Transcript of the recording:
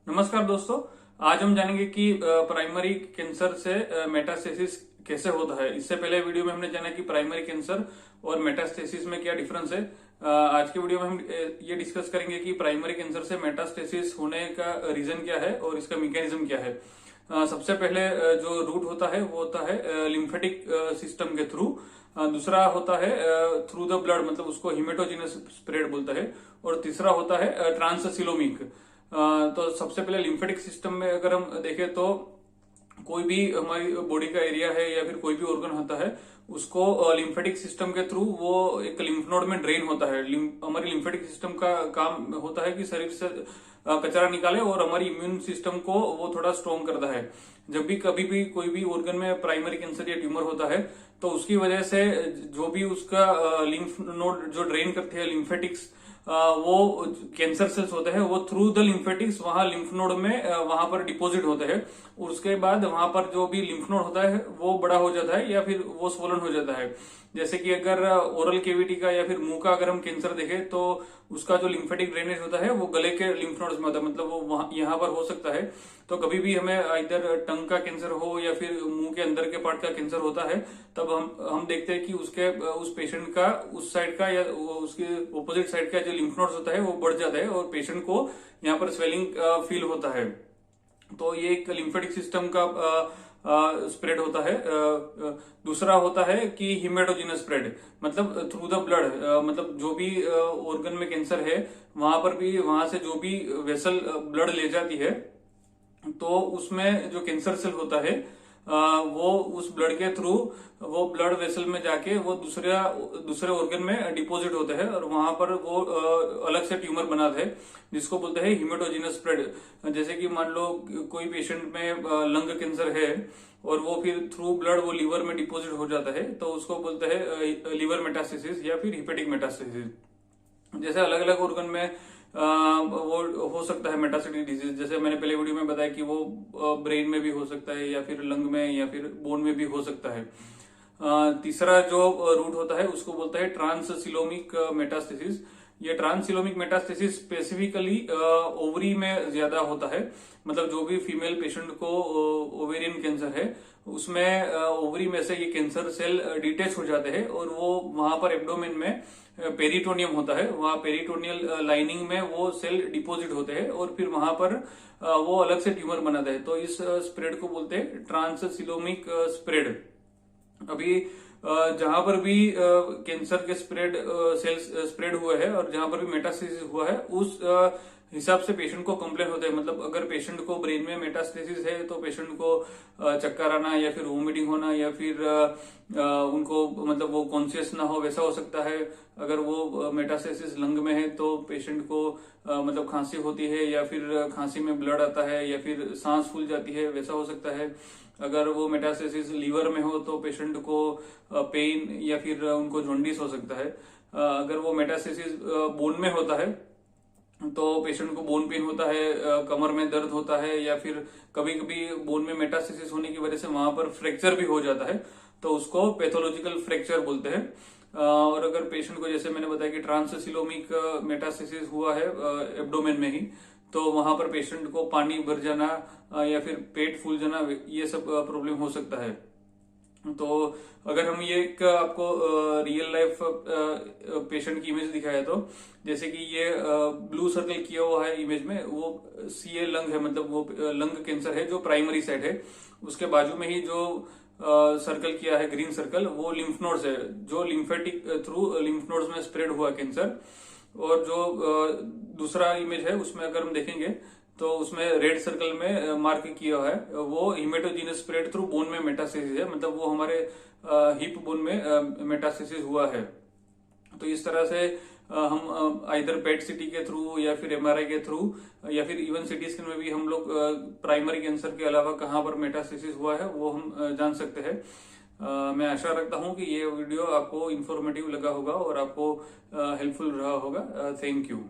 नमस्कार दोस्तों। आज हम जानेंगे कि प्राइमरी कैंसर से मेटास्टेसिस कैसे होता है। इससे पहले वीडियो में हमने जाना कि प्राइमरी कैंसर और मेटास्टेसिस में क्या डिफरेंस है। आज के वीडियो में हम ये डिस्कस करेंगे कि प्राइमरी कैंसर से मेटास्टेसिस होने का रीजन क्या है और इसका मैकेनिज्म क्या है। सबसे पहले जो रूट होता है वो होता है लिम्फेटिक सिस्टम के थ्रू। दूसरा होता है थ्रू द ब्लड, मतलब उसको हिमेटोजिनस स्प्रेड बोलता है। और तीसरा होता है ट्रांससिलोमिक। तो सबसे पहले लिम्फेटिक सिस्टम में अगर हम देखें तो कोई भी हमारी बॉडी का एरिया है या फिर कोई भी ऑर्गन होता है उसको लिम्फेटिक सिस्टम के थ्रू वो एक लिम्फ नोड में ड्रेन होता है। हमारी लिम्फेटिक सिस्टम का काम होता है कि शरीर से कचरा निकाले और हमारी इम्यून सिस्टम को वो थोड़ा स्ट्रॉन्ग करता है। जब भी कभी भी कोई भी ऑर्गन में प्राइमरी कैंसर या ट्यूमर होता है तो उसकी वजह से जो भी उसका लिम्फ नोड जो ड्रेन करते हैं लिम्फेटिक्स, वो कैंसर सेल्स होते हैं वो थ्रू द लिम्फेटिक्स वहां लिम्फ नोड में वहां पर डिपॉजिट होते हैं। और उसके बाद वहां पर जो भी लिम्फ नोड होता है वो बड़ा हो जाता है या फिर वो स्वोलन हो जाता है। जैसे कि अगर ओरल केविटी का या फिर मुंह का अगर हम कैंसर देखें तो उसका जो लिम्फेटिक ड्रेनेज होता है वो गले के लिम्फ नोड्स में होता है, मतलब वो यहाँ पर हो सकता है। तो कभी भी हमें इधर टंग का कैंसर हो या फिर मुंह के अंदर के पार्ट का कैंसर होता है तब हम देखते हैं कि उसके उस पेशेंट का उस साइड का या उसके ऑपोजिट साइड का जो लिम्फ नोड्स होता है वो बढ़ जाता है और पेशेंट को यहाँ पर स्वेलिंग फील होता है। तो ये एक लिम्फेटिक सिस्टम का स्प्रेड होता है। दूसरा होता है कि हिमेटोजिनस स्प्रेड, मतलब थ्रू द ब्लड, मतलब जो भी ऑर्गन में कैंसर है वहां पर भी वहां से जो भी वेसल ब्लड ले जाती है तो उसमें जो कैंसर सेल होता है वो उस ब्लड के थ्रू वो ब्लड वेसल में जाके वो दूसरे ऑर्गन में डिपॉजिट होते हैं और वहां पर वो अलग से ट्यूमर बनाते हैं जिसको बोलते हैं हिमेटोजिनस स्प्रेड। जैसे कि मान लो कोई पेशेंट में लंग कैंसर है और वो फिर थ्रू ब्लड वो लीवर में डिपॉजिट हो जाता है तो उसको बोलते हैं लीवर मेटास्टेसिस या फिर हिपेटिक मेटास्टेसिस। जैसे अलग अलग ऑर्गन में वो हो सकता है मेटास्टेटिक डिजीज। जैसे मैंने पहले वीडियो में बताया कि वो ब्रेन में भी हो सकता है या फिर लंग में या फिर बोन में भी हो सकता है। तीसरा जो रूट होता है उसको बोलता है ट्रांससिलोमिक मेटास्टेसिस। ये ट्रांससिलोमिक मेटास्टेसिस स्पेसिफिकली ओवरी में ज्यादा होता है, मतलब जो भी फीमेल पेशेंट को ओवेरियन कैंसर है उसमें ओवरी में से ये कैंसर सेल डिटेच हो जाते हैं और वो वहां पर एब्डोमेन में पेरिटोनियम होता है, वहां पेरिटोनियल लाइनिंग में वो सेल डिपॉजिट होते हैं और फिर वहां पर वो अलग से ट्यूमर बनाते हैं। तो इस स्प्रेड को बोलते हैं ट्रांससिलोमिक स्प्रेड। अभी जहां पर भी कैंसर के सेल्स स्प्रेड हुए हैं और जहां पर भी मेटास्टेसिस हुआ है उस हिसाब से पेशेंट को कंप्लेन होता है। मतलब अगर पेशेंट को ब्रेन में मेटास्टेसिस है तो पेशेंट को चक्कर आना या फिर वोमिटिंग होना या फिर उनको मतलब वो कॉन्शियस ना हो वैसा हो सकता है। अगर वो मेटास्टेसिस लंग में है तो पेशेंट को मतलब खांसी होती है या फिर खांसी में ब्लड आता है या फिर सांस फूल जाती है वैसा हो सकता है। अगर वो मेटास्टेसिस लीवर में हो तो पेशेंट को पेन या फिर उनको जॉन्डिस हो सकता है। अगर वो मेटास्टेसिस बोन में होता है तो पेशेंट को बोन पेन होता है, कमर में दर्द होता है या फिर कभी कभी बोन में मेटास्टेसिस होने की वजह से वहां पर फ्रैक्चर भी हो जाता है तो उसको पैथोलॉजिकल फ्रैक्चर बोलते हैं। और अगर पेशेंट को जैसे मैंने बताया कि ट्रांससिलोमिक मेटास्टेसिस हुआ है एब्डोमेन में ही तो वहां पर पेशेंट को पानी भर जाना या फिर पेट फूल जाना ये सब प्रॉब्लम हो सकता है। तो अगर हम ये एक आपको रियल लाइफ पेशेंट की इमेज दिखाया तो जैसे कि ये ब्लू सर्कल किया हुआ है इमेज में वो सीए लंग है, मतलब वो लंग कैंसर है जो प्राइमरी साइड है। उसके बाजू में ही जो सर्कल किया है ग्रीन सर्कल वो लिम्फ नोड्स है जो लिम्फेटिक थ्रू लिम्फ नोड्स में स्प्रेड हुआ कैंसर। और जो दूसरा इमेज है उसमें अगर हम देखेंगे तो उसमें रेड सर्कल में मार्क किया है वो हिमेटोजिनस स्प्रेड थ्रू बोन में मेटास्टेसिस है, मतलब वो हमारे हिप बोन में मेटास्टेसिस हुआ है। तो इस तरह से हम आइदर पेट सीटी के थ्रू या फिर एमआरआई के थ्रू या फिर इवन सीटी स्कैन में भी हम लोग प्राइमरी कैंसर के अलावा कहाँ पर मेटास्टेसिस हुआ है वो हम जान सकते हैं। मैं आशा रखता हूं कि ये वीडियो आपको इन्फॉर्मेटिव लगा होगा और आपको हेल्पफुल रहा होगा। Thank you.